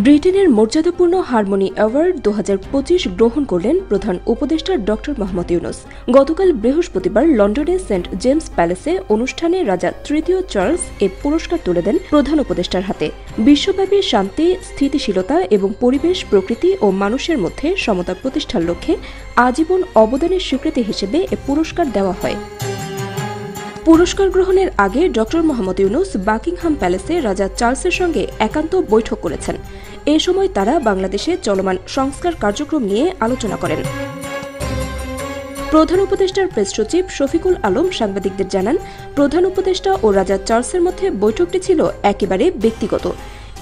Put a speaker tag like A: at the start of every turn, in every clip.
A: ব্রিটেনের মর্যাদাপূর্ণ harmony award 2025 গ্রহণ করলেন প্রধান উপদেষ্টা ড মোহাম্মদ ইউনূস। গতকাল বৃহস্পতিবার লন্ডনে সেন্ট জেমস প্যালেসে অনুষ্ঠানে রাজা তৃতীয় চার্লস এ পুরস্কার তুলে দেন প্রধান উপদেষ্টার হাতে। বিশ্বব্যাপী শান্তি, স্থিতিশীলতা এবং পরিবেশ, প্রকৃতি ও মানুষের মধ্যে সমতা প্রতিষ্ঠার লক্ষ্যে আজীবন অবদানের স্বীকৃতি হিসেবে এ পুরস্কার দেওয়া হয়। পুরস্কার গ্রহণের আগে ড মোহাম্মদ ইউনূস বাকিংহাম প্যালেসে রাজা চার্লসের সঙ্গে একান্ত বৈঠক করেছেন। এ সময় তারা বাংলাদেশে চলমান সংস্কার কার্যক্রম নিয়ে আলোচনা করেন। প্রধান উপদেষ্টার প্রেস সচিব শফিকুল আলম সাংবাদিকদের জানান, প্রধান উপদেষ্টা ও রাজা চার্লসের মধ্যে বৈঠকটি ছিল একেবারে ব্যক্তিগত।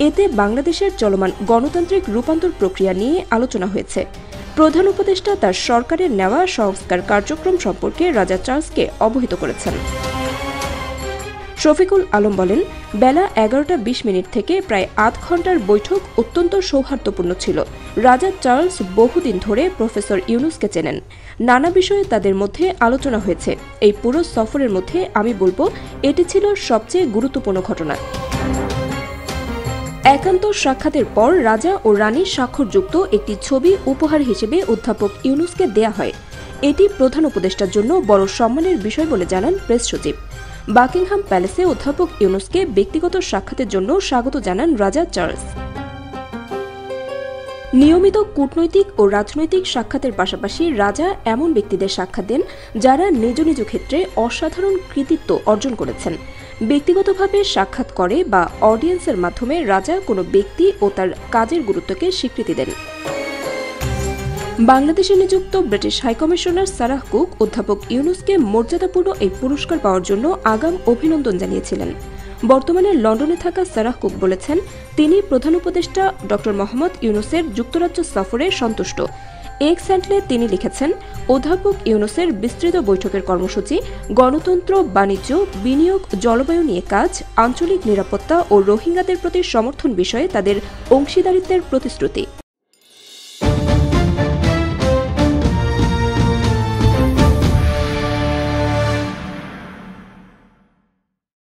A: এতে বাংলাদেশের চলমান গণতান্ত্রিক রূপান্তর প্রক্রিয়া নিয়ে আলোচনা হয়েছে। প্রধান উপদেষ্টা তার সরকারের নেওয়া সংস্কার কার্যক্রম সম্পর্কে রাজা চার্লসকে অবহিত করেছেন। শফিকুল আলম বলেন, বেলা 11:20 থেকে প্রায় আধ ঘণ্টার বৈঠক অত্যন্ত সৌহার্দ্যপূর্ণ ছিল। রাজা চার্লস বহুদিন ধরে প্রফেসর ইউনূসকে চেনেন। নানা বিষয়ে তাদের মধ্যে আলোচনা হয়েছে। এই পুরো সফরের মধ্যে আমি বলব, এটি ছিল সবচেয়ে গুরুত্বপূর্ণ ঘটনা। একান্ত সাক্ষাতের পর রাজা ও রানীর স্বাক্ষরযুক্ত একটি ছবি উপহার হিসেবে অধ্যাপক ইউনূসকে দেয়া হয়। এটি প্রধান উপদেষ্টার জন্য বড় সম্মানের বিষয় বলে জানান প্রেস সচিব। বাকিংহাম প্যালেসে অধ্যাপক ইউনূসকে ব্যক্তিগত সাক্ষাতের জন্য স্বাগত জানান রাজা চার্লস। নিয়মিত কূটনৈতিক ও রাজনৈতিক সাক্ষাতের পাশাপাশি রাজা এমন ব্যক্তিদের সাক্ষাৎ দেন যারা নিজ নিজ ক্ষেত্রে অসাধারণ কৃতিত্ব অর্জন করেছেন। ব্যক্তিগতভাবে সাক্ষাৎ করে বা অডিয়েন্সের মাধ্যমে রাজা কোনো ব্যক্তি ও তার কাজের গুরুত্বকে স্বীকৃতি দেন। বাংলাদেশে নিযুক্ত ব্রিটিশ হাইকমিশনার সারাহ কুক অধ্যাপক ইউনূসকে মর্যাদাপূর্ণ এই পুরস্কার পাওয়ার জন্য আগাম অভিনন্দন জানিয়েছিলেন। বর্তমানে লন্ডনে থাকা সারাহ কুক বলেছেন, তিনি প্রধান উপদেষ্টা ড মোহাম্মদ ইউনূসের যুক্তরাজ্য সফরে সন্তুষ্ট। এক্স হ্যান্ডলে তিনি লিখেছেন, অধ্যাপক ইউনূসের বিস্তৃত বৈঠকের কর্মসূচি গণতন্ত্র, বাণিজ্য, বিনিয়োগ, জলবায়ু নিয়ে কাজ, আঞ্চলিক নিরাপত্তা ও রোহিঙ্গাদের প্রতি সমর্থন বিষয়ে তাদের অংশীদারিত্বের প্রতিশ্রুতি।